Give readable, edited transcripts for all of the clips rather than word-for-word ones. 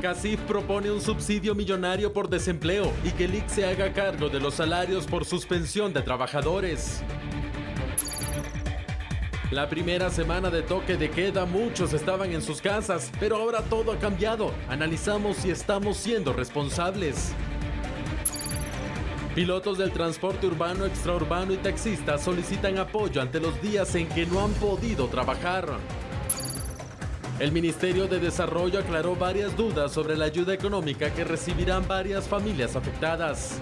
CACIF propone un subsidio millonario por desempleo y que el ICS se haga cargo de los salarios por suspensión de trabajadores. La primera semana de toque de queda, muchos estaban en sus casas, pero ahora todo ha cambiado. Analizamos si estamos siendo responsables. Pilotos del transporte urbano, extraurbano y taxistas solicitan apoyo ante los días en que no han podido trabajar. El Ministerio de Desarrollo aclaró varias dudas sobre la ayuda económica que recibirán varias familias afectadas.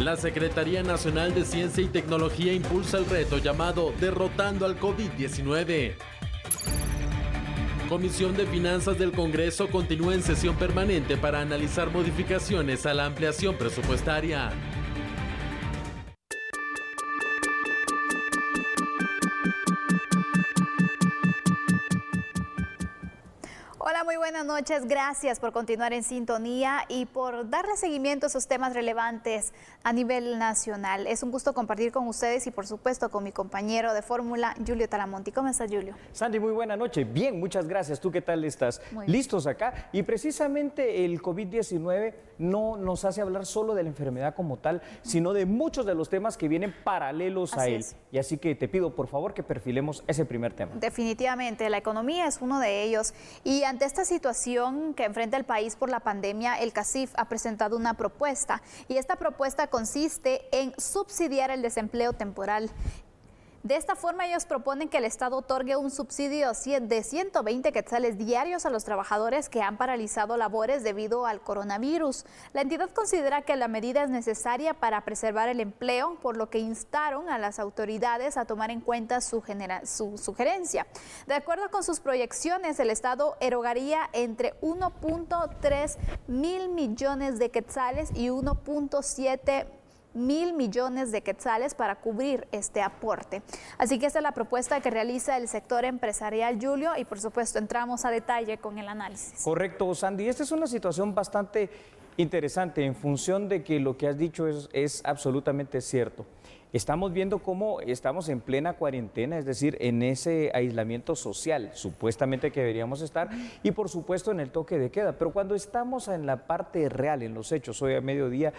La Secretaría Nacional de Ciencia y Tecnología impulsa el reto llamado Derrotando al COVID-19. Comisión de Finanzas del Congreso continúa en sesión permanente para analizar modificaciones a la ampliación presupuestaria. Hola, muy buenas noches. Gracias por continuar en sintonía y por darle seguimiento a esos temas relevantes a nivel nacional. Es un gusto compartir con ustedes y por supuesto con mi compañero de fórmula, Julio Talamonti. ¿Cómo estás, Julio? Sandy, muy buena noche. Bien, muchas gracias. ¿Tú qué tal estás? ¿Listos acá? Y precisamente el COVID-19 no nos hace hablar solo de la enfermedad como tal, sino de muchos de los temas que vienen paralelos a él. Y así que te pido, por favor, que perfilemos ese primer tema. Definitivamente, la economía es uno de ellos. Y ante esta situación que enfrenta el país por la pandemia, el CACIF ha presentado una propuesta. Y esta propuesta consiste en subsidiar el desempleo temporal. De esta forma, ellos proponen que el Estado otorgue un subsidio de 120 quetzales diarios a los trabajadores que han paralizado labores debido al coronavirus. La entidad considera que la medida es necesaria para preservar el empleo, por lo que instaron a las autoridades a tomar en cuenta su sugerencia. De acuerdo con sus proyecciones, el Estado erogaría entre 1.3 mil millones de quetzales y 1.7 mil millones de quetzales para cubrir este aporte. Así que esta es la propuesta que realiza el sector empresarial, Julio, y por supuesto entramos a detalle con el análisis. Correcto, Sandy. Esta es una situación bastante interesante en función de que lo que has dicho es absolutamente cierto. Estamos viendo cómo estamos en plena cuarentena, es decir, en ese aislamiento social, supuestamente que deberíamos estar, y por supuesto en el toque de queda. Pero cuando estamos en la parte real, en los hechos, hoy a mediodía,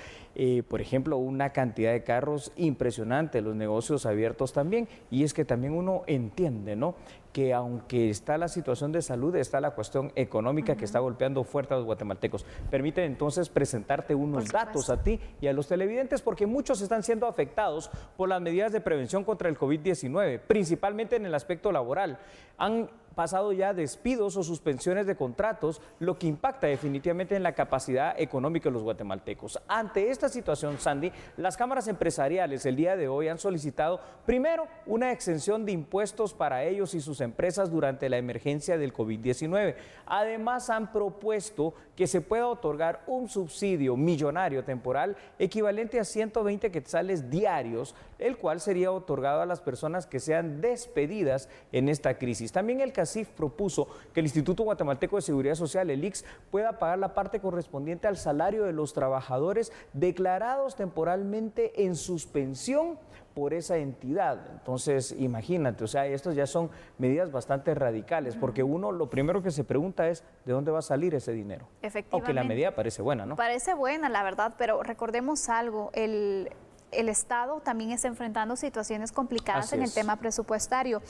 por ejemplo, una cantidad de carros impresionante, los negocios abiertos también, y es que también uno entiende, ¿no?, que aunque está la situación de salud, está la cuestión económica que está golpeando fuerte a los guatemaltecos. Permíteme entonces presentarte unos datos a ti y a los televidentes, porque muchos están siendo afectados por las medidas de prevención contra el COVID-19, principalmente en el aspecto laboral. Han pasado ya despidos o suspensiones de contratos, lo que impacta definitivamente en la capacidad económica de los guatemaltecos. Ante esta situación, Sandy, las cámaras empresariales el día de hoy han solicitado, primero, una exención de impuestos para ellos y sus empresas durante la emergencia del COVID-19. Además, han propuesto que se pueda otorgar un subsidio millonario temporal equivalente a 120 quetzales diarios, el cual sería otorgado a las personas que sean despedidas en esta crisis. También el CACIF propuso que el Instituto Guatemalteco de Seguridad Social, el ICS, pueda pagar la parte correspondiente al salario de los trabajadores declarados temporalmente en suspensión por esa entidad. Entonces, imagínate, o sea, estas ya son medidas bastante radicales, porque uno lo primero que se pregunta es ¿de dónde va a salir ese dinero? Efectivamente. Aunque la medida parece buena, ¿no? Parece buena, la verdad, pero recordemos algo, el Estado también está enfrentando situaciones complicadas en el tema presupuestario.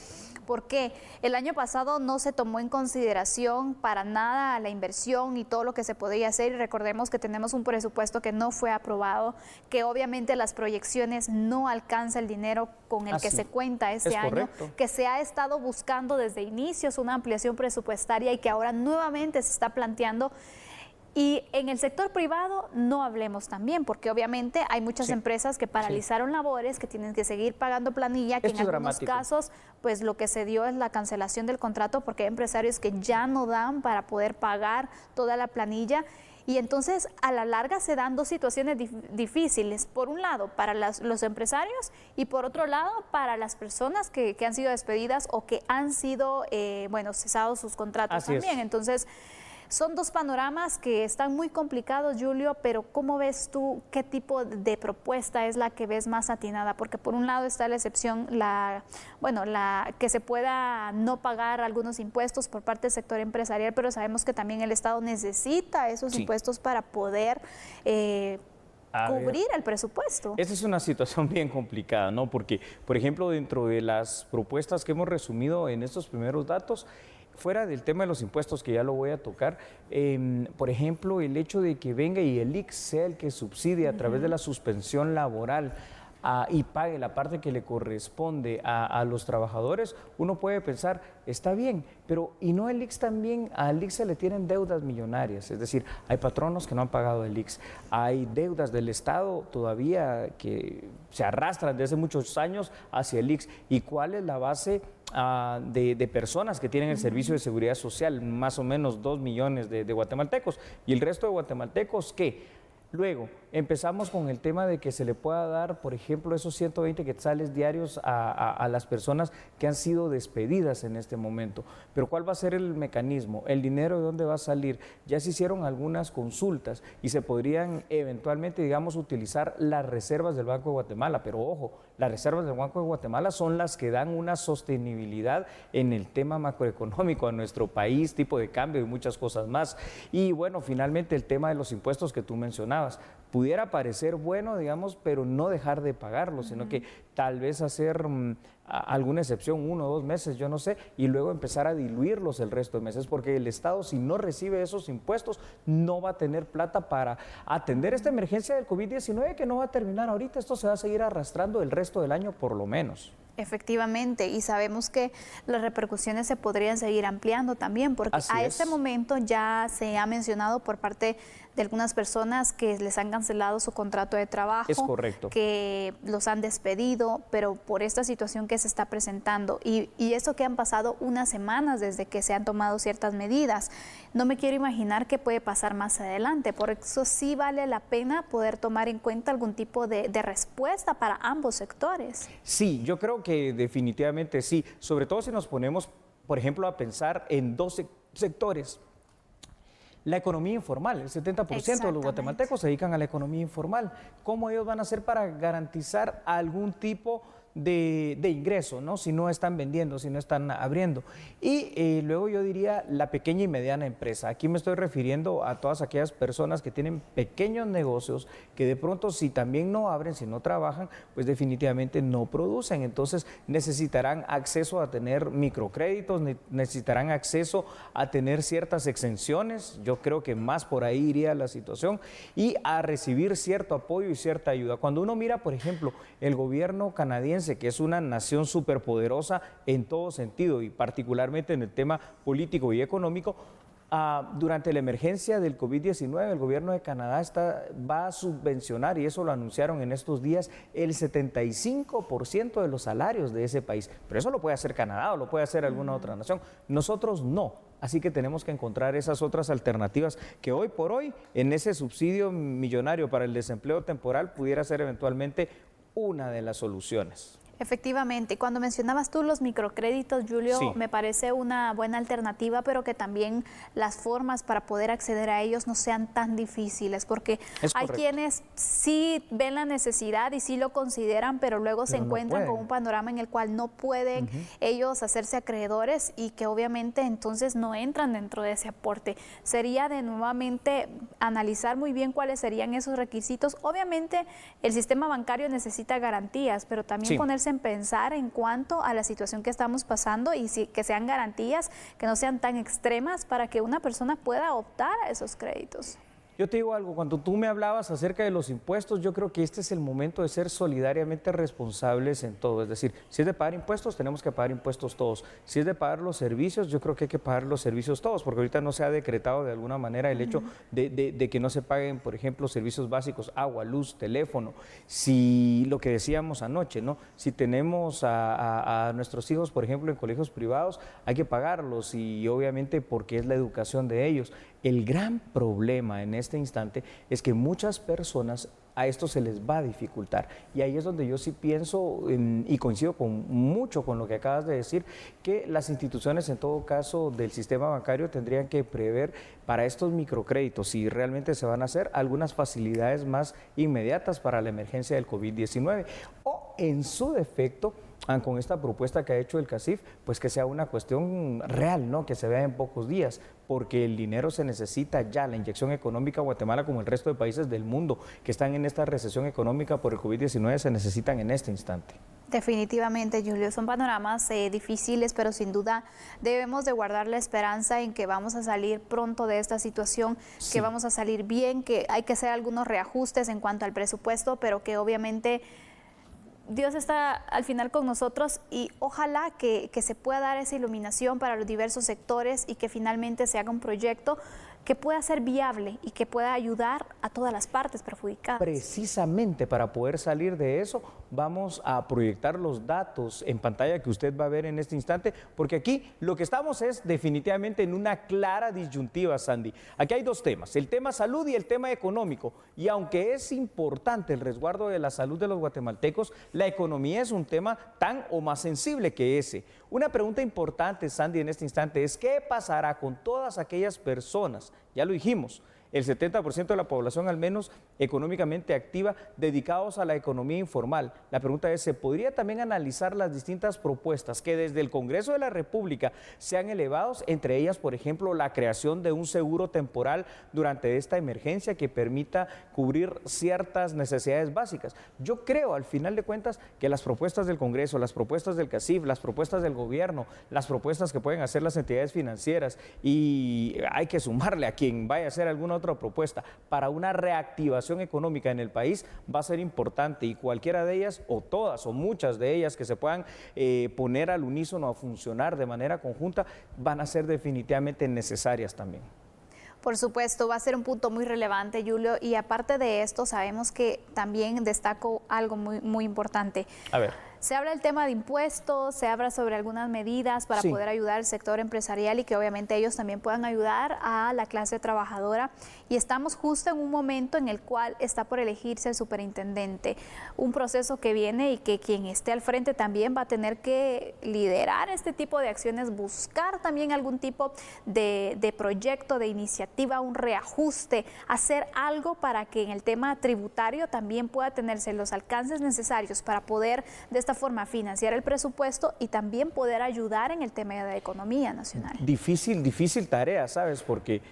¿Por qué? El año pasado no se tomó en consideración para nada la inversión y todo lo que se podía hacer. Y recordemos que tenemos un presupuesto que no fue aprobado, que obviamente las proyecciones no alcanza el dinero con el que se cuenta este año, que se ha estado buscando desde inicios una ampliación presupuestaria y que ahora nuevamente se está planteando. Y en el sector privado no hablemos también, porque obviamente hay muchas empresas que paralizaron labores, que tienen que seguir pagando planilla, que en algunos casos pues lo que se dio es la cancelación del contrato, porque hay empresarios que ya no dan para poder pagar toda la planilla. Y entonces a la larga se dan dos situaciones difíciles, por un lado para los empresarios y por otro lado para las personas que han sido despedidas o que han sido cesados sus contratos también. Entonces Son dos panoramas que están muy complicados, Julio, pero ¿cómo ves tú qué tipo de propuesta es la que ves más atinada? Porque por un lado está la excepción, la que se pueda no pagar algunos impuestos por parte del sector empresarial, pero sabemos que también el Estado necesita esos impuestos para poder cubrir el presupuesto. Esa es una situación bien complicada, ¿no? Porque, por ejemplo, dentro de las propuestas que hemos resumido en estos primeros datos, fuera del tema de los impuestos, que ya lo voy a tocar, por ejemplo, el hecho de que venga y el ICS sea el que subsidie a través de la suspensión laboral y pague la parte que le corresponde a los trabajadores, uno puede pensar, está bien, pero ¿y no el ICS también? Al ICS se le tienen deudas millonarias, es decir, hay patronos que no han pagado el ICS, hay deudas del Estado todavía que se arrastran desde muchos años hacia el ICS. ¿Y cuál es la base de personas que tienen el servicio de seguridad social? Más o menos 2 millones de guatemaltecos. ¿Y el resto de guatemaltecos qué? Luego, empezamos con el tema de que se le pueda dar, por ejemplo, esos 120 quetzales diarios a las personas que han sido despedidas en este momento. Pero ¿cuál va a ser el mecanismo? ¿El dinero de dónde va a salir? Ya se hicieron algunas consultas y se podrían eventualmente, digamos, utilizar las reservas del Banco de Guatemala. Pero ojo, las reservas del Banco de Guatemala son las que dan una sostenibilidad en el tema macroeconómico a nuestro país, tipo de cambio y muchas cosas más. Y bueno, finalmente el tema de los impuestos que tú mencionabas. Pudiera parecer bueno, digamos, pero no dejar de pagarlo, sino que tal vez hacer alguna excepción, 1 o 2 meses, yo no sé, y luego empezar a diluirlos el resto de meses, porque el Estado, si no recibe esos impuestos, no va a tener plata para atender esta emergencia del COVID-19 que no va a terminar ahorita. Esto se va a seguir arrastrando el resto del año por lo menos. Efectivamente, y sabemos que las repercusiones se podrían seguir ampliando también, porque a este momento ya se ha mencionado por parte de algunas personas que les han cancelado su contrato de trabajo, es correcto, que los han despedido, pero por esta situación que se está presentando y eso que han pasado unas semanas desde que se han tomado ciertas medidas, no me quiero imaginar qué puede pasar más adelante. Por eso sí vale la pena poder tomar en cuenta algún tipo de respuesta para ambos sectores. Sí, yo creo que definitivamente sí, sobre todo si nos ponemos, por ejemplo, a pensar en 2 sectores. La economía informal, el 70% de los guatemaltecos se dedican a la economía informal. ¿Cómo ellos van a hacer para garantizar algún tipo de ingreso, ¿no? Si no están vendiendo, si no están abriendo? Y luego yo diría la pequeña y mediana empresa. Aquí me estoy refiriendo a todas aquellas personas que tienen pequeños negocios que de pronto, si también no abren, si no trabajan, pues definitivamente no producen. Entonces necesitarán acceso a tener microcréditos, necesitarán acceso a tener ciertas exenciones. Yo creo que más por ahí iría la situación, y a recibir cierto apoyo y cierta ayuda. Cuando uno mira, por ejemplo, el gobierno canadiense, que es una nación superpoderosa en todo sentido y particularmente en el tema político y económico, durante la emergencia del COVID-19, el gobierno de Canadá va a subvencionar, y eso lo anunciaron en estos días, el 75% de los salarios de ese país. Pero eso lo puede hacer Canadá o lo puede hacer alguna otra nación. Nosotros no. Así que tenemos que encontrar esas otras alternativas que hoy por hoy, en ese subsidio millonario para el desempleo temporal, pudiera ser eventualmente una de las soluciones. Efectivamente, cuando mencionabas tú los microcréditos, Julio, sí, me parece una buena alternativa, pero que también las formas para poder acceder a ellos no sean tan difíciles, porque hay quienes sí ven la necesidad y sí lo consideran, pero luego se encuentran con un panorama en el cual no pueden ellos hacerse acreedores y que obviamente entonces no entran dentro de ese aporte. Sería de nuevamente analizar muy bien cuáles serían esos requisitos. Obviamente el sistema bancario necesita garantías, pero también ponerse en pensar en cuanto a la situación que estamos pasando y que sean garantías que no sean tan extremas para que una persona pueda optar a esos créditos. Yo te digo algo, cuando tú me hablabas acerca de los impuestos, yo creo que este es el momento de ser solidariamente responsables en todo. Es decir, si es de pagar impuestos, tenemos que pagar impuestos todos. Si es de pagar los servicios, yo creo que hay que pagar los servicios todos, porque ahorita no se ha decretado de alguna manera el hecho de que no se paguen, por ejemplo, servicios básicos, agua, luz, teléfono. Si lo que decíamos anoche, ¿no? Si tenemos a nuestros hijos, por ejemplo, en colegios privados, hay que pagarlos, y obviamente porque es la educación de ellos. El gran problema en este instante es que muchas personas a esto se les va a dificultar. Y ahí es donde yo sí pienso y coincido mucho con lo que acabas de decir, que las instituciones en todo caso del sistema bancario tendrían que prever para estos microcréditos, si realmente se van a hacer algunas facilidades más inmediatas para la emergencia del COVID-19 o en su defecto, con esta propuesta que ha hecho el CACIF, pues que sea una cuestión real, ¿no? Que se vea en pocos días, porque el dinero se necesita ya, la inyección económica. Guatemala, como el resto de países del mundo que están en esta recesión económica por el COVID-19, se necesitan en este instante. Definitivamente, Julio, son panoramas difíciles, pero sin duda debemos de guardar la esperanza en que vamos a salir pronto de esta situación, sí, que vamos a salir bien, que hay que hacer algunos reajustes en cuanto al presupuesto, pero que obviamente Dios está al final con nosotros y ojalá que se pueda dar esa iluminación para los diversos sectores y que finalmente se haga un proyecto que pueda ser viable y que pueda ayudar a todas las partes perjudicadas. Precisamente para poder salir de eso, vamos a proyectar los datos en pantalla que usted va a ver en este instante, porque aquí lo que estamos es definitivamente en una clara disyuntiva, Sandy. Aquí hay dos temas, el tema salud y el tema económico, y aunque es importante el resguardo de la salud de los guatemaltecos, la economía es un tema tan o más sensible que ese. Una pregunta importante, Sandy, en este instante es ¿qué pasará con todas aquellas personas? Ya lo dijimos, el 70% de la población al menos económicamente activa dedicados a la economía informal. La pregunta es, ¿se podría también analizar las distintas propuestas que desde el Congreso de la República se han elevado? Entre ellas, por ejemplo, la creación de un seguro temporal durante esta emergencia que permita cubrir ciertas necesidades básicas. Yo creo, al final de cuentas, que las propuestas del Congreso, las propuestas del CACIF, las propuestas del gobierno, las propuestas que pueden hacer las entidades financieras, y hay que sumarle a quien vaya a hacer alguna otra propuesta para una reactivación económica en el país, va a ser importante, y cualquiera de ellas o todas o muchas de ellas que se puedan poner al unísono a funcionar de manera conjunta van a ser definitivamente necesarias también. Por supuesto, va a ser un punto muy relevante, Julio, y aparte de esto sabemos que también destaco algo muy importante. A ver. Se habla del tema de impuestos, se habla sobre algunas medidas para poder ayudar al sector empresarial y que obviamente ellos también puedan ayudar a la clase trabajadora. Y estamos justo en un momento en el cual está por elegirse el superintendente, un proceso que viene y que quien esté al frente también va a tener que liderar este tipo de acciones, buscar también algún tipo de proyecto, de iniciativa, un reajuste, hacer algo para que en el tema tributario también pueda tenerse los alcances necesarios para poder de esta forma financiar el presupuesto y también poder ayudar en el tema de la economía nacional. Difícil tarea, ¿sabes? Porque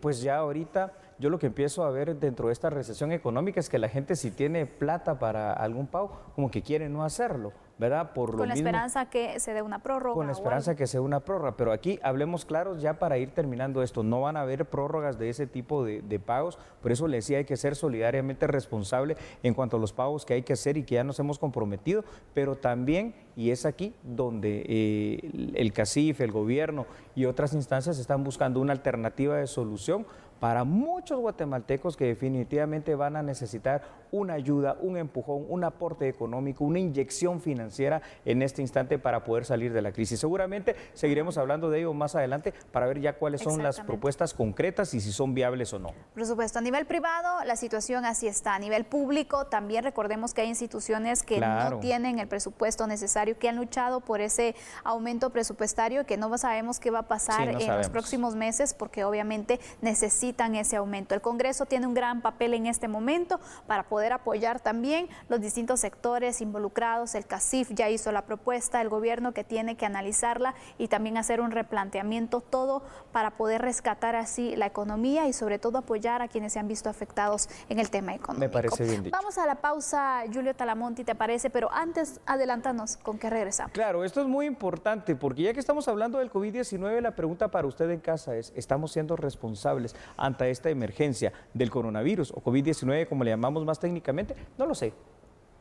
pues ya ahorita yo lo que empiezo a ver dentro de esta recesión económica es que la gente, si tiene plata para algún pago, como que quiere no hacerlo, ¿verdad? Con la esperanza que se dé una prórroga. Con la esperanza que se dé una prórroga, pero aquí hablemos claros ya para ir terminando esto, no van a haber prórrogas de ese tipo de pagos, por eso le decía, hay que ser solidariamente responsable en cuanto a los pagos que hay que hacer y que ya nos hemos comprometido, pero también, y es aquí donde el CACIF, el gobierno y otras instancias están buscando una alternativa de solución para muchos guatemaltecos que definitivamente van a necesitar una ayuda, un empujón, un aporte económico, una inyección financiera en este instante para poder salir de la crisis. Seguramente seguiremos hablando de ello más adelante para ver ya cuáles son las propuestas concretas y si son viables o no. Por supuesto, a nivel privado la situación así está. A nivel público también recordemos que hay instituciones que no tienen el presupuesto necesario, que han luchado por ese aumento presupuestario, que no sabemos qué va a pasar en los próximos meses porque obviamente necesitan ese aumento. El Congreso tiene un gran papel en este momento para poder apoyar también los distintos sectores involucrados. El CACIF ya hizo la propuesta, el gobierno que tiene que analizarla y también hacer un replanteamiento, todo para poder rescatar así la economía y sobre todo apoyar a quienes se han visto afectados en el tema económico. Me parece bien dicho. Vamos a la pausa, Julio Talamonti, ¿te parece? Pero antes, adelántanos con qué regresamos. Claro, esto es muy importante porque ya que estamos hablando del COVID-19, la pregunta para usted en casa es, ¿estamos siendo responsables ante esta emergencia del coronavirus o COVID-19, como le llamamos más técnicamente? No lo sé.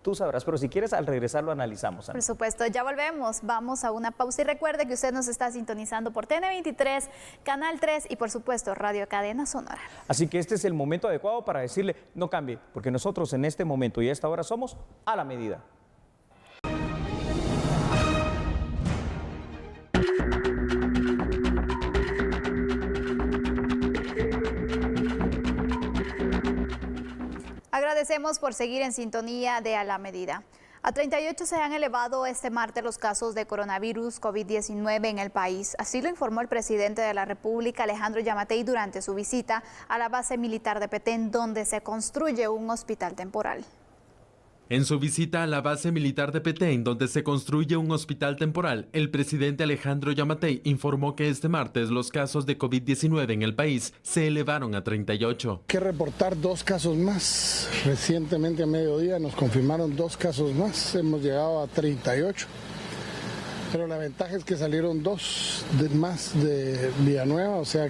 Tú sabrás, pero si quieres, al regresar lo analizamos, Ana. Por supuesto, ya volvemos. Vamos a una pausa y recuerde que usted nos está sintonizando por TN23, Canal 3 y por supuesto Radio Cadena Sonora. Así que este es el momento adecuado para decirle, no cambie, porque nosotros en este momento y a esta hora somos a la medida. agradecemos por seguir en sintonía de A la Medida. A 38 se han elevado este martes los casos de coronavirus COVID-19 en el país. Así lo informó el presidente de la República, Alejandro Yamatei, durante su visita a la base militar de Petén, donde se construye un hospital temporal. En su visita a la base militar de Petén, donde se construye un hospital temporal, el presidente Alejandro Yamatei informó que este martes los casos de COVID-19 en el país se elevaron a 38. Hay que reportar 2 casos más. Recientemente a mediodía nos confirmaron 2 casos más. Hemos llegado a 38. Pero la ventaja es que salieron 2 más de Villanueva, o sea,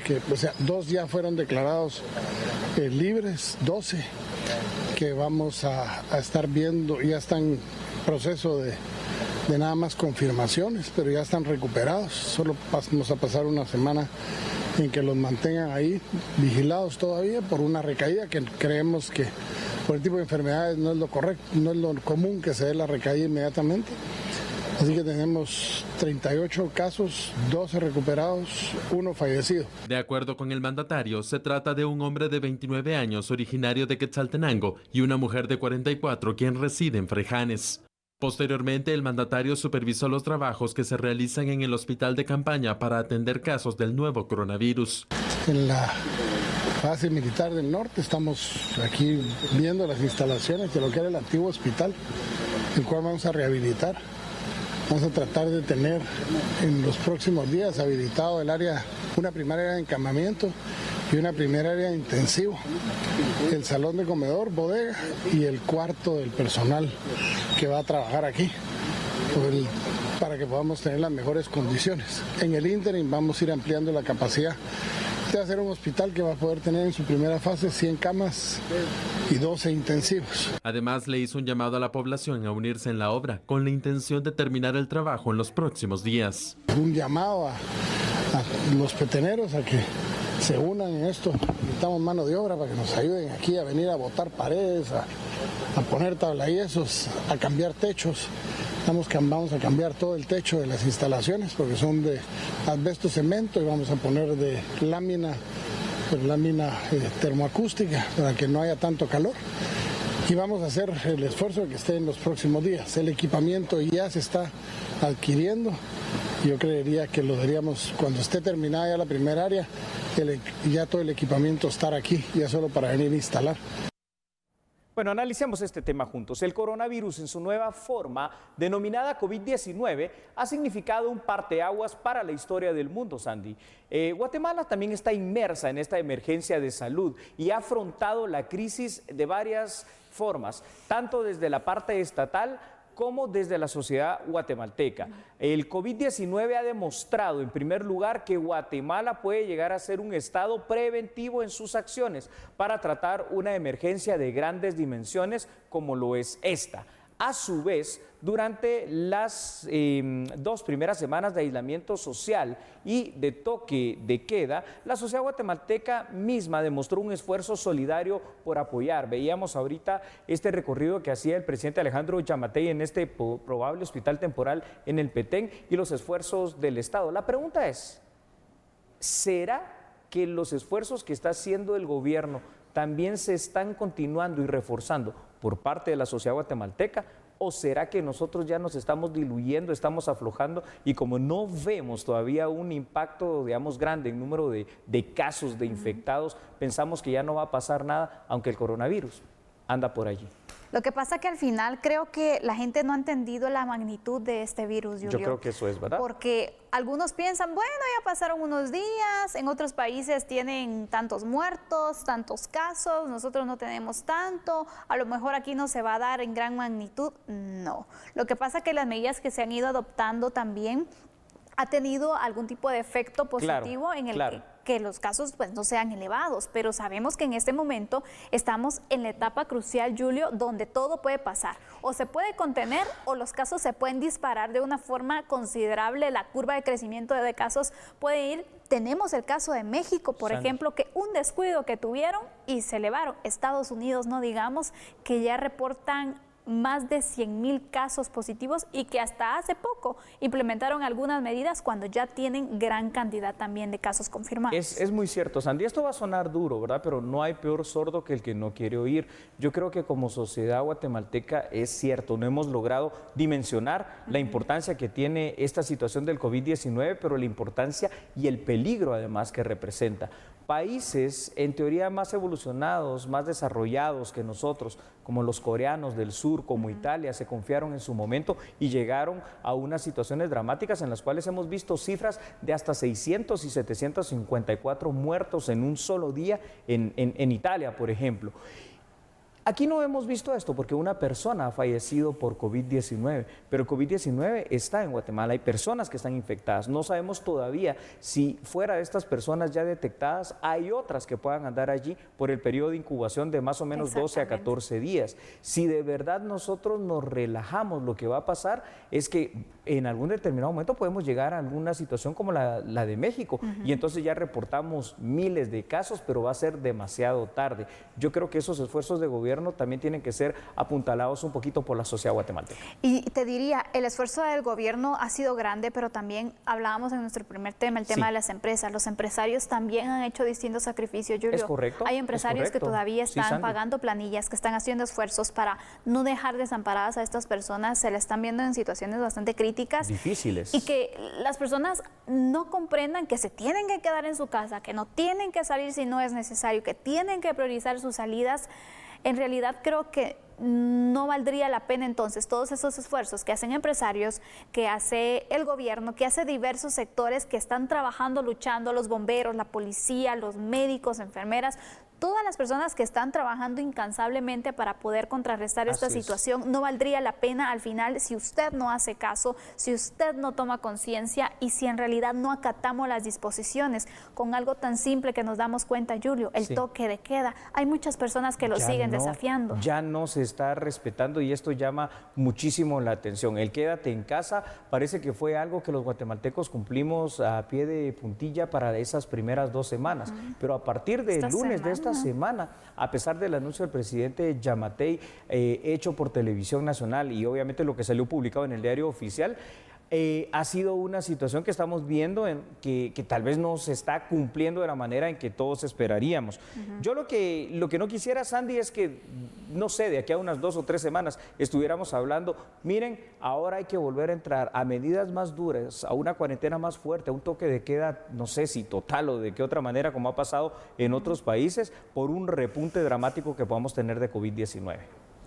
2 ya fueron declarados libres, 12 que vamos a estar viendo, ya están en proceso de nada más confirmaciones, pero ya están recuperados. Solo vamos a pasar una semana en que los mantengan ahí vigilados todavía por una recaída que creemos que por el tipo de enfermedades no es lo correcto, no es lo común que se dé la recaída inmediatamente. Así que tenemos 38 casos, 12 recuperados, 1 fallecido. De acuerdo con el mandatario, se trata de un hombre de 29 años originario de Quetzaltenango y una mujer de 44 quien reside en Frejanes. Posteriormente, el mandatario supervisó los trabajos que se realizan en el hospital de campaña para atender casos del nuevo coronavirus. En la base militar del norte estamos aquí viendo las instalaciones de lo que era el antiguo hospital, el cual vamos a rehabilitar. Vamos a tratar de tener en los próximos días habilitado el área, una primera área de encamamiento y una primera área de intensivo, el salón de comedor, bodega y el cuarto del personal que va a trabajar aquí, para que podamos tener las mejores condiciones. En el ínterin vamos a ir ampliando la capacidad de hacer un hospital que va a poder tener en su primera fase 100 camas y 12 intensivos. Además, le hizo un llamado a la población a unirse en la obra con la intención de terminar el trabajo en los próximos días. Un llamado a los peteneros a que se unan en esto. Necesitamos mano de obra para que nos ayuden aquí a venir a botar paredes, a poner tablayesos, a cambiar techos. Vamos a cambiar todo el techo de las instalaciones porque son de asbesto cemento y vamos a poner de lámina termoacústica para que no haya tanto calor. Y vamos a hacer el esfuerzo de que esté en los próximos días. El equipamiento ya se está adquiriendo. Yo creería que lo deberíamos, cuando esté terminada ya la primera área, ya todo el equipamiento estar aquí, ya solo para venir a instalar. Bueno, analicemos este tema juntos. El coronavirus en su nueva forma, denominada COVID-19, ha significado un parteaguas para la historia del mundo, Sandy. Guatemala también está inmersa en esta emergencia de salud y ha afrontado la crisis de varias formas, tanto desde la parte estatal como desde la sociedad guatemalteca. El COVID-19 ha demostrado, en primer lugar, que Guatemala puede llegar a ser un estado preventivo en sus acciones para tratar una emergencia de grandes dimensiones como lo es esta. A su vez, durante las 2 primeras semanas de aislamiento social y de toque de queda, la sociedad guatemalteca misma demostró un esfuerzo solidario por apoyar. Veíamos ahorita este recorrido que hacía el presidente Alejandro Yamatei en este probable hospital temporal en el Petén y los esfuerzos del Estado. La pregunta es, ¿será que los esfuerzos que está haciendo el gobierno también se están continuando y reforzando por parte de la sociedad guatemalteca? ¿O será que nosotros ya nos estamos diluyendo, estamos aflojando y como no vemos todavía un impacto, digamos, grande en número de casos de infectados, pensamos que ya no va a pasar nada, aunque el coronavirus anda por allí? Lo que pasa que al final creo que la gente no ha entendido la magnitud de este virus, Julio. Yo creo que eso es, ¿verdad? Porque algunos piensan, bueno, ya pasaron unos días, en otros países tienen tantos muertos, tantos casos, nosotros no tenemos tanto, a lo mejor aquí no se va a dar en gran magnitud. No. Lo que pasa que las medidas que se han ido adoptando también ha tenido algún tipo de efecto positivo en el que los casos pues no sean elevados, pero sabemos que en este momento estamos en la etapa crucial, Julio, donde todo puede pasar. O se puede contener o los casos se pueden disparar de una forma considerable, la curva de crecimiento de casos puede ir. Tenemos el caso de México, por ejemplo, que un descuido que tuvieron y se elevaron. Estados Unidos, no digamos, que ya reportan más de 100.000 casos positivos y que hasta hace poco implementaron algunas medidas cuando ya tienen gran cantidad también de casos confirmados. Es muy cierto, Sandy. Esto va a sonar duro, ¿verdad? Pero no hay peor sordo que el que no quiere oír. Yo creo que como sociedad guatemalteca es cierto, no hemos logrado dimensionar la importancia que tiene esta situación del COVID-19, pero la importancia y el peligro además que representa. Países en teoría más evolucionados, más desarrollados que nosotros, como los coreanos del sur, como Italia, se confiaron en su momento y llegaron a unas situaciones dramáticas en las cuales hemos visto cifras de hasta 600 y 754 muertos en un solo día en Italia, por ejemplo. Aquí no hemos visto esto porque una persona ha fallecido por COVID-19, pero el COVID-19 está en Guatemala, hay personas que están infectadas. No sabemos todavía si fuera de estas personas ya detectadas, hay otras que puedan andar allí por el periodo de incubación de más o menos 12 a 14 días. Si de verdad nosotros nos relajamos, lo que va a pasar es que en algún determinado momento podemos llegar a alguna situación como la de México y entonces ya reportamos miles de casos, pero va a ser demasiado tarde. Yo creo que esos esfuerzos de gobierno también tienen que ser apuntalados un poquito por la sociedad guatemalteca. Y te diría, el esfuerzo del gobierno ha sido grande, pero también hablábamos en nuestro primer tema, el tema de las empresas. Los empresarios también han hecho distintos sacrificios, Julio. Es correcto. Hay empresarios que todavía están pagando planillas, que están haciendo esfuerzos para no dejar desamparadas a estas personas. Se les están viendo en situaciones bastante críticas. Difíciles. Y que las personas no comprendan que se tienen que quedar en su casa, que no tienen que salir si no es necesario, que tienen que priorizar sus salidas. En realidad creo que no valdría la pena entonces todos esos esfuerzos que hacen empresarios, que hace el gobierno, que hace diversos sectores que están trabajando, luchando, los bomberos, la policía, los médicos, enfermeras, todas las personas que están trabajando incansablemente para poder contrarrestar esta situación. No valdría la pena al final si usted no hace caso, si usted no toma conciencia y si en realidad no acatamos las disposiciones con algo tan simple que nos damos cuenta, Julio, el toque de queda. Hay muchas personas que lo siguen desafiando. Ya no se está respetando y esto llama muchísimo la atención. El quédate en casa parece que fue algo que los guatemaltecos cumplimos a pie de puntilla para esas primeras 2 semanas, pero a partir del lunes de esta semana, a pesar del anuncio del presidente Yamatei hecho por Televisión Nacional y obviamente lo que salió publicado en el diario oficial, ha sido una situación que estamos viendo que tal vez no se está cumpliendo de la manera en que todos esperaríamos. Yo lo que no quisiera, Sandy, es que, no sé, de aquí a unas 2 o 3 semanas estuviéramos hablando, miren, ahora hay que volver a entrar a medidas más duras, a una cuarentena más fuerte, a un toque de queda, no sé si total o de qué otra manera, como ha pasado en otros países, por un repunte dramático que podamos tener de COVID-19.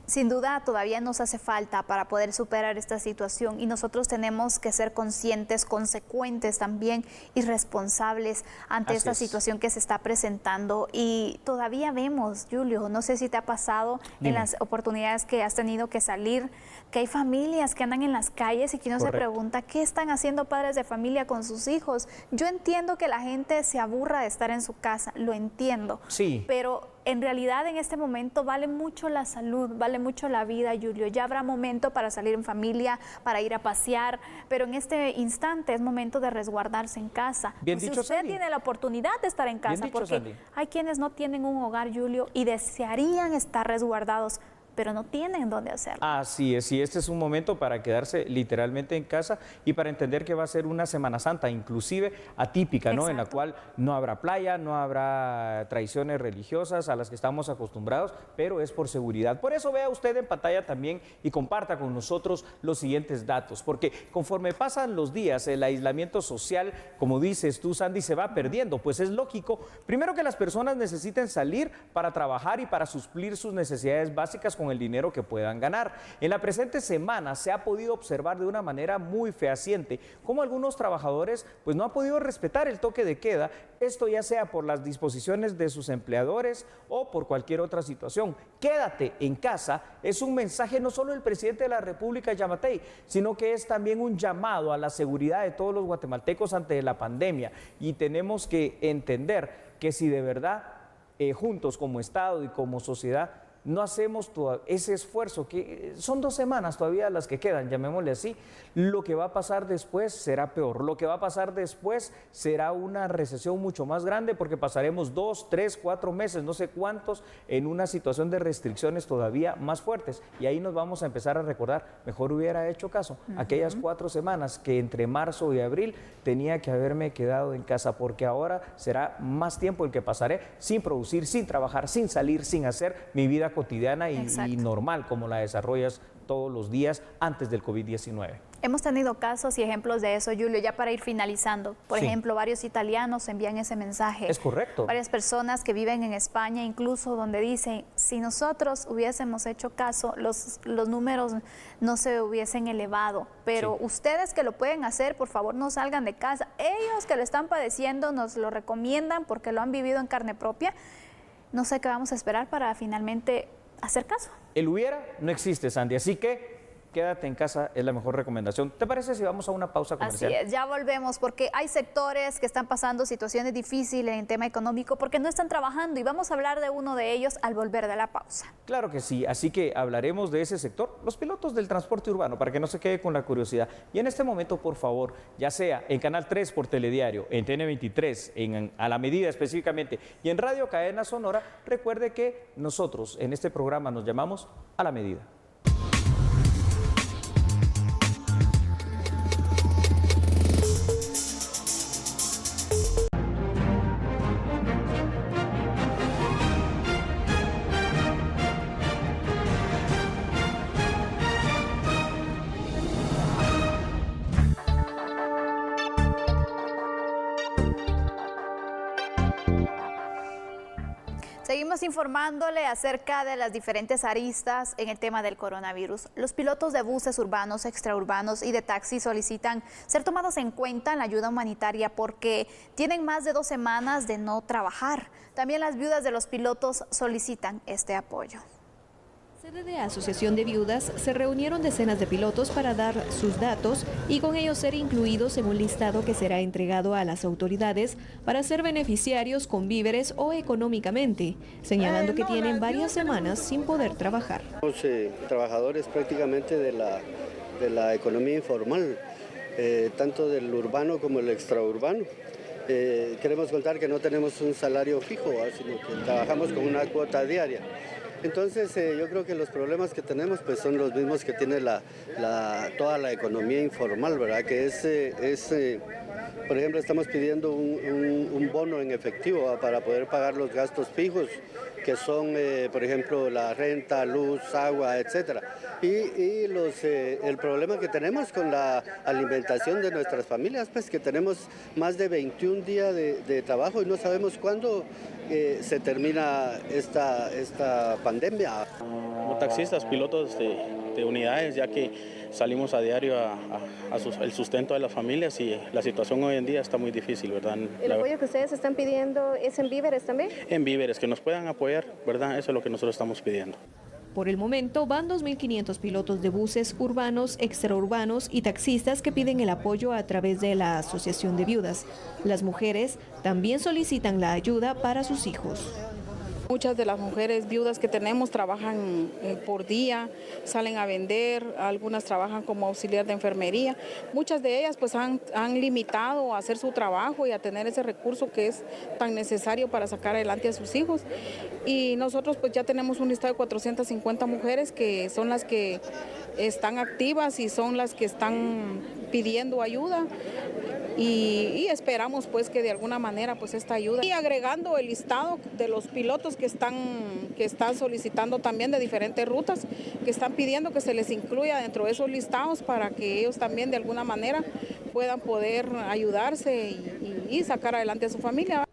Sin duda, todavía nos hace falta para poder superar esta situación y nosotros tenemos que ser conscientes, consecuentes también y responsables ante esta situación que se está presentando. Y todavía vemos, Julio, no sé si te ha pasado en las oportunidades que has tenido que salir, que hay familias que andan en las calles y que uno se pregunta, ¿qué están haciendo padres de familia con sus hijos? Yo entiendo que la gente se aburra de estar en su casa, lo entiendo, pero en realidad en este momento vale mucho la salud, vale mucho la vida, Julio. Ya habrá momento para salir en familia, para ir a pasear, pero en este instante es momento de resguardarse en casa. Bien dicho, si usted tiene la oportunidad de estar en casa, porque hay quienes no tienen un hogar, Julio, y desearían estar resguardados, pero no tienen dónde hacerlo. Así es, y este es un momento para quedarse literalmente en casa y para entender que va a ser una Semana Santa, inclusive atípica, ¿no? En la cual no habrá playa, no habrá tradiciones religiosas a las que estamos acostumbrados, pero es por seguridad. Por eso vea usted en pantalla también y comparta con nosotros los siguientes datos, porque conforme pasan los días, el aislamiento social, como dices tú, Sandy, se va perdiendo, pues es lógico. Primero que las personas necesiten salir para trabajar y para suplir sus necesidades básicas con el dinero que puedan ganar. En la presente semana se ha podido observar de una manera muy fehaciente cómo algunos trabajadores pues no han podido respetar el toque de queda, esto ya sea por las disposiciones de sus empleadores o por cualquier otra situación. Quédate en casa es un mensaje no solo del presidente de la República, Yamatei, sino que es también un llamado a la seguridad de todos los guatemaltecos ante la pandemia y tenemos que entender que si de verdad juntos como Estado y como sociedad no hacemos ese esfuerzo, que son 2 semanas todavía las que quedan, llamémosle así, lo que va a pasar después será peor. Lo que va a pasar después será una recesión mucho más grande, porque pasaremos 2, 3, 4 meses, no sé cuántos, en una situación de restricciones todavía más fuertes. Y ahí nos vamos a empezar a recordar, mejor hubiera hecho caso, aquellas 4 semanas que entre marzo y abril tenía que haberme quedado en casa, porque ahora será más tiempo el que pasaré sin producir, sin trabajar, sin salir, sin hacer mi vida cotidiana y normal, como la desarrollas todos los días antes del COVID-19. Hemos tenido casos y ejemplos de eso, Julio, ya para ir finalizando. Por ejemplo, varios italianos envían ese mensaje. Es correcto. Varias personas que viven en España, incluso donde dicen, si nosotros hubiésemos hecho caso, los números no se hubiesen elevado. Pero ustedes que lo pueden hacer, por favor, no salgan de casa. Ellos que lo están padeciendo nos lo recomiendan porque lo han vivido en carne propia. No sé qué vamos a esperar para finalmente hacer caso. El hubiera no existe, Sandy, así que quédate en casa es la mejor recomendación. ¿Te parece si vamos a una pausa comercial? Así es, ya volvemos, porque hay sectores que están pasando situaciones difíciles en el tema económico porque no están trabajando, y vamos a hablar de uno de ellos al volver de la pausa. Claro que sí, así que hablaremos de ese sector, los pilotos del transporte urbano, para que no se quede con la curiosidad. Y en este momento, por favor, ya sea en Canal 3 por Telediario, en TN23, en A la Medida específicamente, y en Radio Cadena Sonora, recuerde que nosotros en este programa nos llamamos A la Medida. Seguimos informándole acerca de las diferentes aristas en el tema del coronavirus. Los pilotos de buses urbanos, extraurbanos y de taxi solicitan ser tomados en cuenta en la ayuda humanitaria porque tienen más de 2 semanas de no trabajar. También las viudas de los pilotos solicitan este apoyo. Sede de Asociación de Viudas se reunieron decenas de pilotos para dar sus datos y con ellos ser incluidos en un listado que será entregado a las autoridades para ser beneficiarios con víveres o económicamente, señalando que tienen varias semanas sin poder trabajar. Somos trabajadores prácticamente de la economía informal, tanto del urbano como el extraurbano. Queremos contar que no tenemos un salario fijo, sino que trabajamos con una cuota diaria. Entonces yo creo que los problemas que tenemos pues son los mismos que tiene toda la economía informal, ¿verdad? Que por ejemplo, estamos pidiendo un bono en efectivo para poder pagar los gastos fijos, que son, por ejemplo, la renta, luz, agua, etc. Y el problema que tenemos con la alimentación de nuestras familias, pues que tenemos más de 21 días de trabajo y no sabemos cuándo se termina esta pandemia. Como taxistas, pilotos de unidades, ya que salimos a diario el sustento de las familias y la situación hoy en día está muy difícil, ¿verdad? ¿El apoyo que ustedes están pidiendo es en víveres también? En víveres, que nos puedan apoyar, ¿verdad? Eso es lo que nosotros estamos pidiendo. Por el momento van 2.500 pilotos de buses urbanos, extraurbanos y taxistas que piden el apoyo a través de la Asociación de Viudas. Las mujeres también solicitan la ayuda para sus hijos. Muchas de las mujeres viudas que tenemos trabajan por día, salen a vender, algunas trabajan como auxiliar de enfermería. Muchas de ellas pues han limitado a hacer su trabajo y a tener ese recurso que es tan necesario para sacar adelante a sus hijos. Y nosotros pues ya tenemos un listado de 450 mujeres que son las que están activas y son las que están pidiendo ayuda. Y esperamos pues que de alguna manera pues esta ayuda. Y agregando el listado de los pilotos que están solicitando también de diferentes rutas, que están pidiendo que se les incluya dentro de esos listados para que ellos también de alguna manera puedan poder ayudarse y sacar adelante a su familia.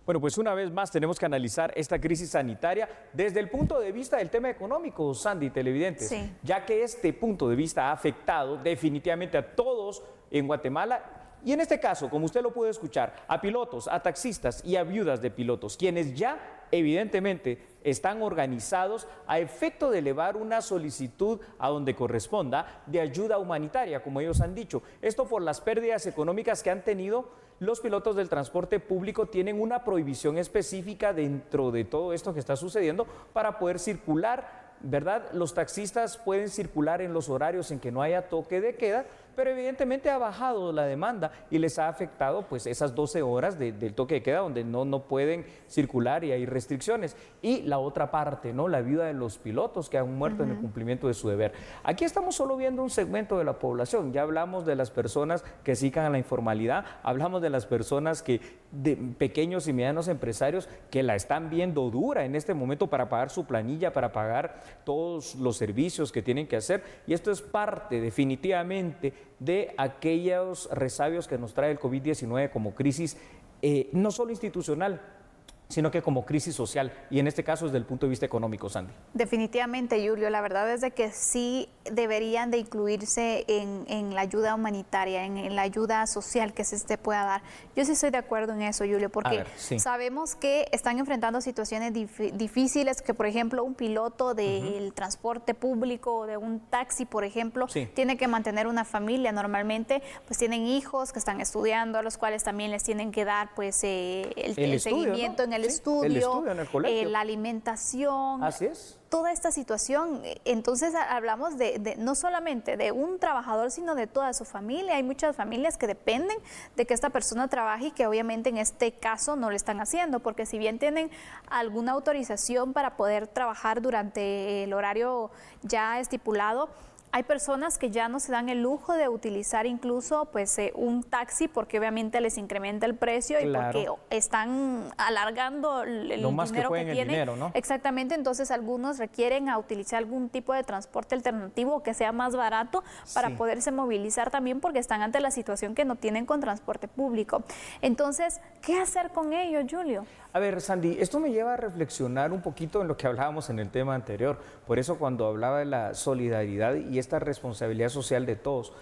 Bueno, pues una vez más tenemos que analizar esta crisis sanitaria desde el punto de vista del tema económico, Sandy, televidentes, ya que este punto de vista ha afectado definitivamente a todos en Guatemala y en este caso, como usted lo puede escuchar, a pilotos, a taxistas y a viudas de pilotos, quienes ya evidentemente están organizados a efecto de elevar una solicitud a donde corresponda de ayuda humanitaria, como ellos han dicho. Esto por las pérdidas económicas que han tenido los pilotos del transporte público tienen una prohibición específica dentro de todo esto que está sucediendo para poder circular, ¿verdad? Los taxistas pueden circular en los horarios en que no haya toque de queda, pero evidentemente ha bajado la demanda y les ha afectado pues esas 12 horas del toque de queda donde no pueden circular y hay restricciones. Y la otra parte, ¿no? La vida de los pilotos que han muerto en el cumplimiento de su deber. Aquí estamos solo viendo un segmento de la población, ya hablamos de las personas que se dedican a la informalidad, hablamos de las personas de pequeños y medianos empresarios que la están viendo dura en este momento para pagar su planilla, para pagar todos los servicios que tienen que hacer, y esto es parte definitivamente de aquellos resabios que nos trae el COVID-19 como crisis no solo institucional, sino que como crisis social, y en este caso desde el punto de vista económico, Sandy. Definitivamente, Julio, la verdad es de que sí deberían de incluirse en la ayuda humanitaria, en la ayuda social que se pueda dar. Yo sí estoy de acuerdo en eso, Julio, porque sabemos que están enfrentando situaciones difíciles, que por ejemplo un piloto del transporte público, de un taxi, por ejemplo, tiene que mantener una familia. Normalmente pues tienen hijos que están estudiando, a los cuales también les tienen que dar pues el seguimiento, ¿no? En el estudio, en el colegio, la alimentación. Así es. Toda esta situación, entonces hablamos de no solamente de un trabajador, sino de toda su familia. Hay muchas familias que dependen de que esta persona trabaje y que obviamente en este caso no lo están haciendo, porque si bien tienen alguna autorización para poder trabajar durante el horario ya estipulado, hay personas que ya no se dan el lujo de utilizar incluso pues un taxi, porque obviamente les incrementa el precio y porque están alargando el dinero que tienen. ¿No? Exactamente, entonces algunos requieren a utilizar algún tipo de transporte alternativo que sea más barato para poderse movilizar también, porque están ante la situación que no tienen con transporte público. Entonces, ¿qué hacer con ello, Julio? A ver, Sandy, esto me lleva a reflexionar un poquito en lo que hablábamos en el tema anterior. Por eso cuando hablaba de la solidaridad y esta responsabilidad social de todos,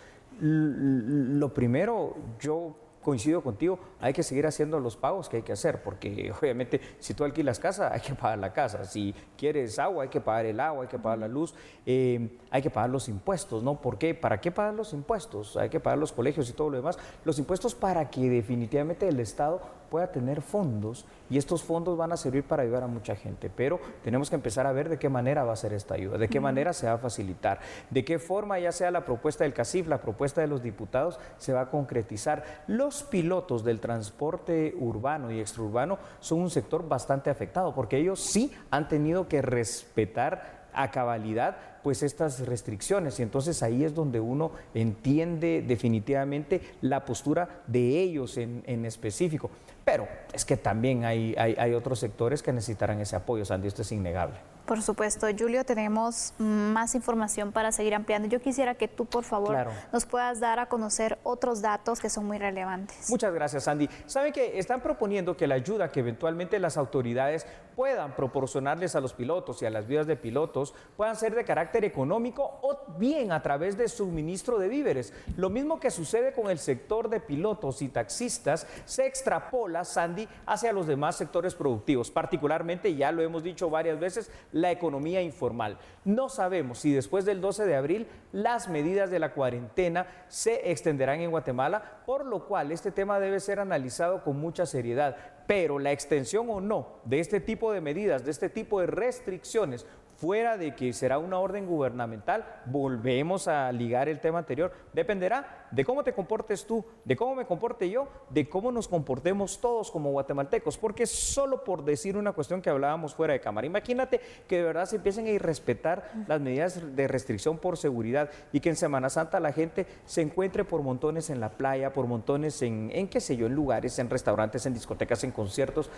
lo primero, yo coincido contigo, hay que seguir haciendo los pagos que hay que hacer, porque obviamente si tú alquilas casa, hay que pagar la casa, si quieres agua, hay que pagar el agua, hay que pagar la luz, hay que pagar los impuestos, ¿no? ¿Por qué? ¿Para qué pagar los impuestos? Hay que pagar los colegios y todo lo demás. Los impuestos para que definitivamente el Estado pueda tener fondos, y estos fondos van a servir para ayudar a mucha gente, pero tenemos que empezar a ver de qué manera va a ser esta ayuda, de qué manera se va a facilitar, de qué forma, ya sea la propuesta del CACIF, la propuesta de los diputados, se va a concretizar. Los pilotos del transporte urbano y extraurbano son un sector bastante afectado, porque ellos sí han tenido que respetar a cabalidad pues estas restricciones, y entonces ahí es donde uno entiende definitivamente la postura de ellos en específico. Pero es que también hay otros sectores que necesitarán ese apoyo, Sandy, esto es innegable. Por supuesto, Julio, tenemos más información para seguir ampliando. Yo quisiera que tú, por favor, nos puedas dar a conocer otros datos que son muy relevantes. Muchas gracias, Sandy. Saben que están proponiendo que la ayuda que eventualmente las autoridades puedan proporcionarles a los pilotos y a las vidas de pilotos puedan ser de carácter económico o bien a través de suministro de víveres. Lo mismo que sucede con el sector de pilotos y taxistas se extrapola, Sandy, hacia los demás sectores productivos, particularmente, ya lo hemos dicho varias veces, la economía informal. No sabemos si después del 12 de abril las medidas de la cuarentena se extenderán en Guatemala, por lo cual este tema debe ser analizado con mucha seriedad. Pero la extensión o no de este tipo de medidas, de este tipo de restricciones, fuera de que será una orden gubernamental, volvemos a ligar el tema anterior, dependerá de cómo te comportes tú, de cómo me comporte yo, de cómo nos comportemos todos como guatemaltecos, porque solo por decir una cuestión que hablábamos fuera de cámara, imagínate que de verdad se empiecen a irrespetar las medidas de restricción por seguridad y que en Semana Santa la gente se encuentre por montones en la playa, por montones en qué sé yo, en lugares, en restaurantes, en discotecas, en conciertos.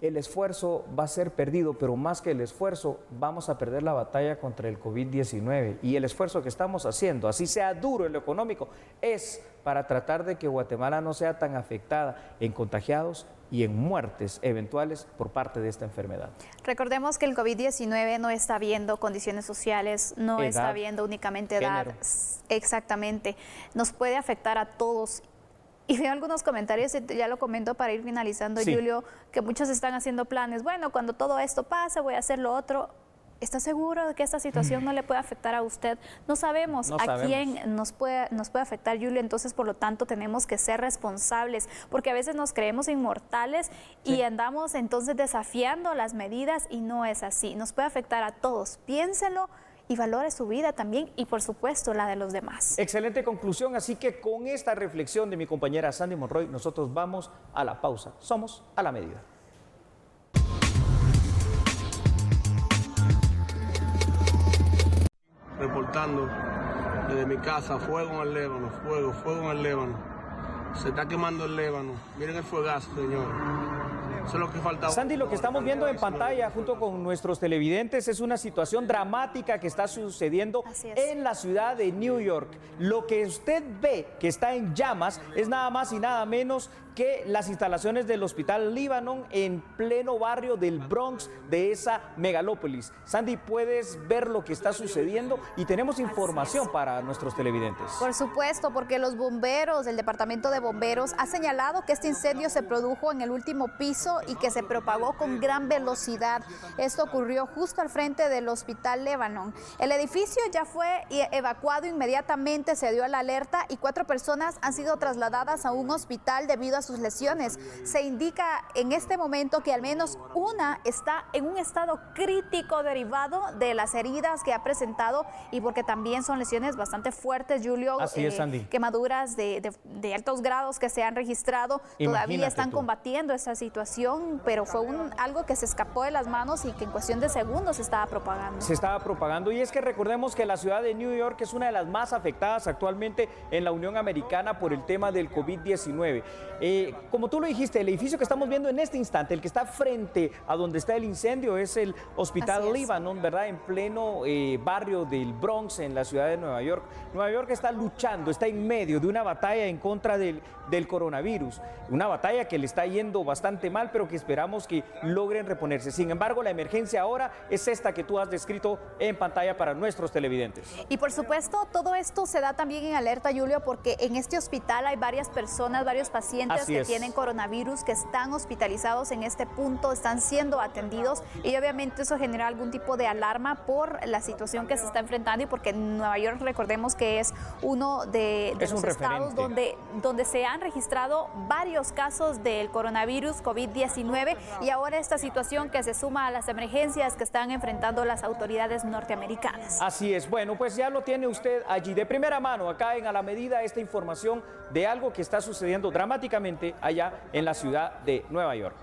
El esfuerzo va a ser perdido, pero más que el esfuerzo, vamos a perder la batalla contra el COVID-19. Y el esfuerzo que estamos haciendo, así sea duro en lo económico, es para tratar de que Guatemala no sea tan afectada en contagiados y en muertes eventuales por parte de esta enfermedad. Recordemos que el COVID-19 no está viendo condiciones sociales, no está viendo únicamente edad. Exactamente, nos puede afectar a todos. Y veo algunos comentarios, y ya lo comento para ir finalizando, Julio, que muchos están haciendo planes. Bueno, cuando todo esto pase, voy a hacer lo otro. ¿Está seguro de que esta situación no le puede afectar a usted? No sabemos quién nos puede afectar, Julio. Entonces, por lo tanto, tenemos que ser responsables, porque a veces nos creemos inmortales y andamos entonces desafiando las medidas y no es así. Nos puede afectar a todos. Piénsenlo y valore su vida también y, por supuesto, la de los demás. Excelente conclusión. Así que con esta reflexión de mi compañera Sandy Monroy, nosotros vamos a la pausa. Somos A la Medida. Reportando desde mi casa, fuego en el Líbano, fuego en el Líbano. Se está quemando el Líbano. Miren el fuegazo, señor. Eso es lo que faltaba. Sandy, lo que estamos viendo en pantalla junto con nuestros televidentes es una situación dramática que está sucediendo en la ciudad de New York. Lo que usted ve que está en llamas es nada más y nada menos que las instalaciones del Hospital Lebanon en pleno barrio del Bronx de esa megalópolis. Sandy, puedes ver lo que está sucediendo y tenemos información para nuestros televidentes. Por supuesto, porque los bomberos, el Departamento de Bomberos, ha señalado que este incendio se produjo en el último piso y que se propagó con gran velocidad. Esto ocurrió justo al frente del Hospital Lebanon. El edificio ya fue evacuado inmediatamente, se dio la alerta y 4 personas han sido trasladadas a un hospital debido a sus lesiones. Se indica en este momento que al menos una está en un estado crítico derivado de las heridas que ha presentado y porque también son lesiones bastante fuertes, Julio. Así es, Sandy. Quemaduras de altos grados que se han registrado. Todavía están combatiendo esta situación, pero fue algo que se escapó de las manos y que en cuestión de segundos se estaba propagando. Se estaba propagando y es que recordemos que la ciudad de New York es una de las más afectadas actualmente en la Unión Americana por el tema del COVID-19. Como tú lo dijiste, el edificio que estamos viendo en este instante, el que está frente a donde está el incendio, es el Hospital Lebanon, ¿verdad? En pleno barrio del Bronx, en la ciudad de Nueva York. Nueva York está luchando, está en medio de una batalla en contra del coronavirus. Una batalla que le está yendo bastante mal, pero que esperamos que logren reponerse. Sin embargo, la emergencia ahora es esta que tú has descrito en pantalla para nuestros televidentes. Y por supuesto, todo esto se da también en alerta, Julio, porque en este hospital hay varias personas, varios pacientes que tienen coronavirus, que están hospitalizados en este punto, están siendo atendidos y obviamente eso genera algún tipo de alarma por la situación que se está enfrentando y porque Nueva York, recordemos que es uno de los estados donde se han registrado varios casos del coronavirus COVID-19 y ahora esta situación que se suma a las emergencias que están enfrentando las autoridades norteamericanas. Así es. Bueno, pues ya lo tiene usted allí de primera mano, acá en A la Medida, esta información de algo que está sucediendo dramáticamente allá en la ciudad de Nueva York.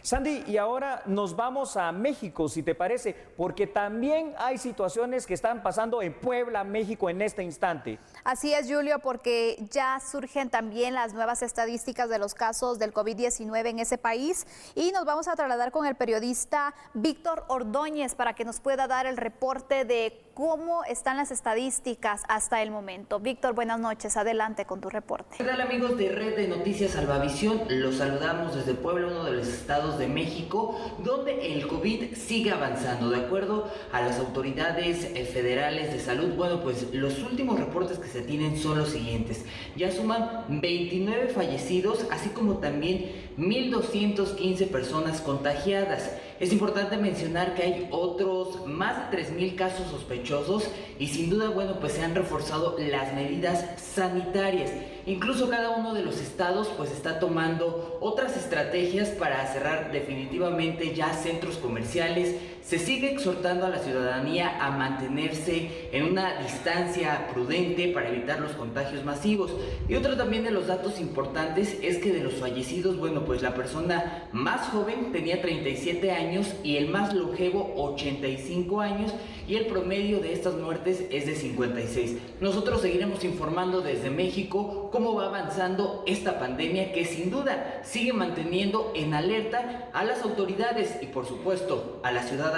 Sandy, y ahora nos vamos a México, si te parece, porque también hay situaciones que están pasando en Puebla, México, en este instante. Así es, Julio, porque ya surgen también las nuevas estadísticas de los casos del COVID-19 en ese país y nos vamos a trasladar con el periodista Víctor Ordóñez para que nos pueda dar el reporte de cómo están las estadísticas hasta el momento. Víctor, buenas noches, adelante con tu reporte. ¿Qué tal, amigos de Red de Noticias Salvavisión? Los saludamos desde Puebla, uno de los estados de México, donde el COVID sigue avanzando. De acuerdo a las autoridades federales de salud, bueno, pues los últimos reportes que se tienen son los siguientes. Ya suman 29 fallecidos, así como también 1.215 personas contagiadas. Es importante mencionar que hay otros más de 3.000 casos sospechosos y sin duda, bueno, pues se han reforzado las medidas sanitarias. Incluso cada uno de los estados pues está tomando otras estrategias para cerrar definitivamente ya centros comerciales. Se sigue exhortando a la ciudadanía a mantenerse en una distancia prudente para evitar los contagios masivos. Y otro también de los datos importantes es que de los fallecidos, bueno, pues la persona más joven tenía 37 años y el más longevo 85 años y el promedio de estas muertes es de 56. Nosotros seguiremos informando desde México cómo va avanzando esta pandemia que sin duda sigue manteniendo en alerta a las autoridades y por supuesto a la ciudadanía.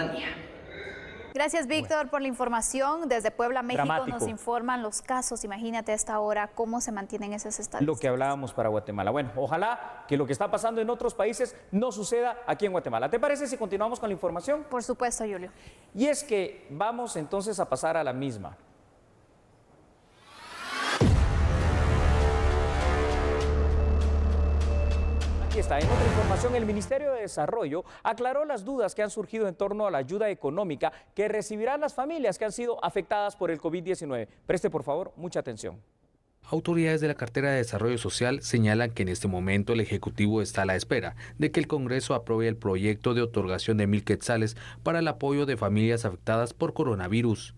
Gracias, Víctor, por la información. Desde Puebla, México, Dramático. nos informan los casos. Imagínate a esta hora cómo se mantienen esas estadísticas. Lo que hablábamos para Guatemala. Bueno, ojalá que lo que está pasando en otros países no suceda aquí en Guatemala. ¿Te parece si continuamos con la información? Por supuesto, Julio. Y es que vamos entonces a pasar a la misma. Aquí está, en otra información, el Ministerio de Desarrollo aclaró las dudas que han surgido en torno a la ayuda económica que recibirán las familias que han sido afectadas por el COVID-19. Preste, por favor, mucha atención. Autoridades de la cartera de Desarrollo Social señalan que en este momento el Ejecutivo está a la espera de que el Congreso apruebe el proyecto de otorgación de 1.000 quetzales para el apoyo de familias afectadas por coronavirus.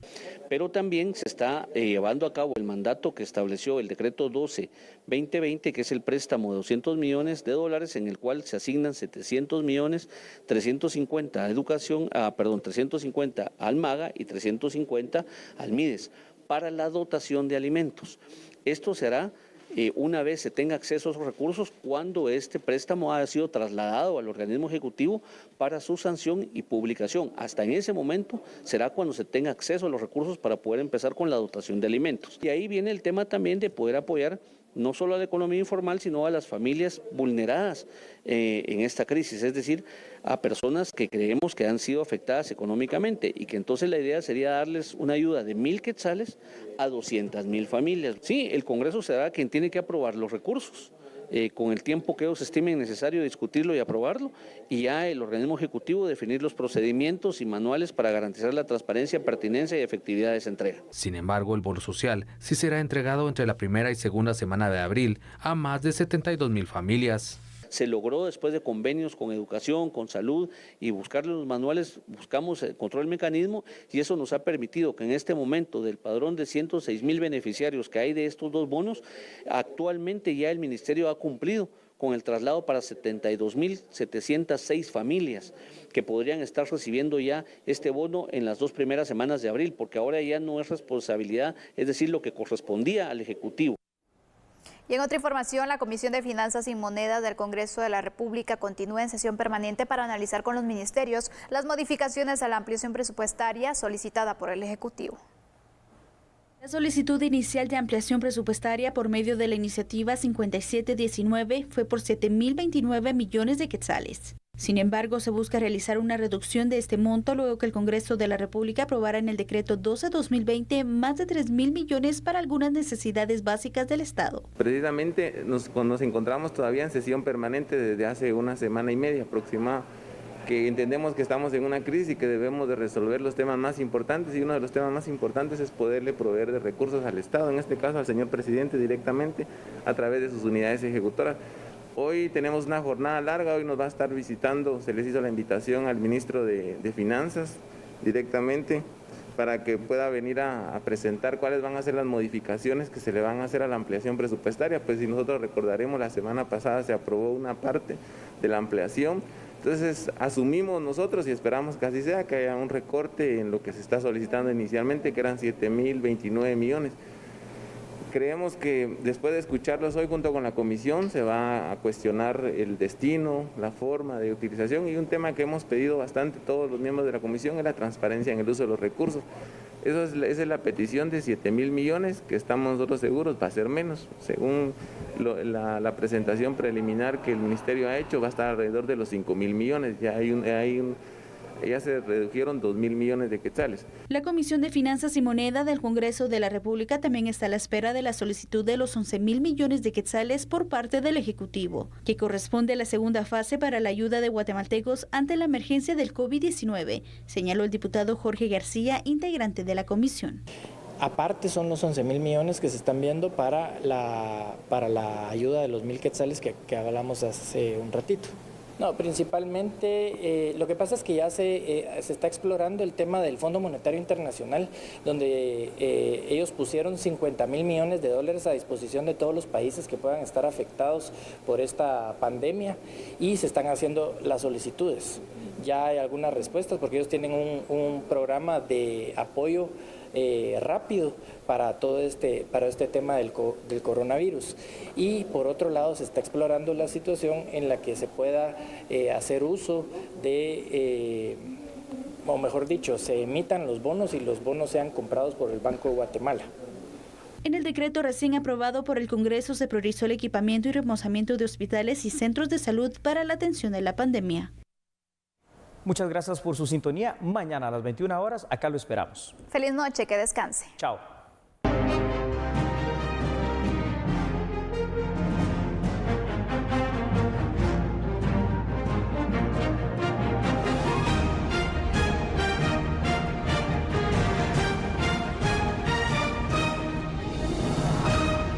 Pero también se está llevando a cabo el mandato que estableció el decreto 12-2020, que es el préstamo de $200 millones, en el cual se asignan 700 millones, 350 a educación, 350 al MAGA y 350 al MIDES para la dotación de alimentos. Esto será una vez se tenga acceso a esos recursos cuando este préstamo haya sido trasladado al organismo ejecutivo para su sanción y publicación. Hasta en ese momento será cuando se tenga acceso a los recursos para poder empezar con la dotación de alimentos. Y ahí viene el tema también de poder apoyar no solo a la economía informal, sino a las familias vulneradas en esta crisis, es decir, a personas que creemos que han sido afectadas económicamente y que entonces la idea sería darles una ayuda de 1.000 quetzales a 200.000 familias. Sí, el Congreso será quien tiene que aprobar los recursos, con el tiempo que ellos estimen necesario discutirlo y aprobarlo, y ya el organismo ejecutivo definir los procedimientos y manuales para garantizar la transparencia, pertinencia y efectividad de esa entrega. Sin embargo, el bono social sí será entregado entre la primera y segunda semana de abril a más de 72.000 familias. Se logró después de convenios con educación, con salud y buscarle los manuales, buscamos encontrar el mecanismo y eso nos ha permitido que en este momento del padrón de 106.000 beneficiarios que hay de estos dos bonos, actualmente ya el Ministerio ha cumplido con el traslado para 72.706 familias que podrían estar recibiendo ya este bono en las 2 primeras semanas de abril, porque ahora ya no es responsabilidad, es decir, lo que correspondía al Ejecutivo. Y en otra información, la Comisión de Finanzas y Monedas del Congreso de la República continúa en sesión permanente para analizar con los ministerios las modificaciones a la ampliación presupuestaria solicitada por el Ejecutivo. La solicitud inicial de ampliación presupuestaria por medio de la iniciativa 5719 fue por 7.029 millones de quetzales. Sin embargo, se busca realizar una reducción de este monto luego que el Congreso de la República aprobara en el decreto 12-2020 más de 3.000 millones para algunas necesidades básicas del Estado. Precisamente nos encontramos todavía en sesión permanente desde hace una semana y media aproximada, que entendemos que estamos en una crisis y que debemos de resolver los temas más importantes, y uno de los temas más importantes es poderle proveer de recursos al Estado, en este caso al señor presidente directamente a través de sus unidades ejecutoras. Hoy tenemos una jornada larga, hoy nos va a estar visitando, se les hizo la invitación al ministro de Finanzas directamente para que pueda venir a presentar cuáles van a ser las modificaciones que se le van a hacer a la ampliación presupuestaria. Pues si nosotros recordaremos, la semana pasada se aprobó una parte de la ampliación, entonces asumimos nosotros y esperamos que así sea, que haya un recorte en lo que se está solicitando inicialmente, que eran 7.029 millones. Creemos que después de escucharlos hoy junto con la comisión se va a cuestionar el destino, la forma de utilización, y un tema que hemos pedido bastante todos los miembros de la comisión es la transparencia en el uso de los recursos. Esa es la petición de 7.000 millones, que estamos nosotros seguros va a ser menos. Según la presentación preliminar que el Ministerio ha hecho, va a estar alrededor de los 5.000 millones. Ya se redujeron 2.000 millones de quetzales. La Comisión de Finanzas y Moneda del Congreso de la República también está a la espera de la solicitud de los 11.000 millones de quetzales por parte del Ejecutivo, que corresponde a la segunda fase para la ayuda de guatemaltecos ante la emergencia del COVID-19, señaló el diputado Jorge García, integrante de la comisión. Aparte son los 11.000 millones que se están viendo para la ayuda de los 1.000 quetzales que hablamos hace un ratito. No, principalmente lo que pasa es que ya se está explorando el tema del Fondo Monetario Internacional, donde ellos pusieron 50.000 millones de dólares a disposición de todos los países que puedan estar afectados por esta pandemia, y se están haciendo las solicitudes. Ya hay algunas respuestas porque ellos tienen un programa de apoyo rápido para este tema del coronavirus, y por otro lado se está explorando la situación en la que se pueda hacer uso de, o mejor dicho, se emitan los bonos y los bonos sean comprados por el Banco de Guatemala. En el decreto recién aprobado por el Congreso se priorizó el equipamiento y remozamiento de hospitales y centros de salud para la atención de la pandemia. Muchas gracias por su sintonía. Mañana a las 21 horas, acá lo esperamos. Feliz noche, que descanse. Chao.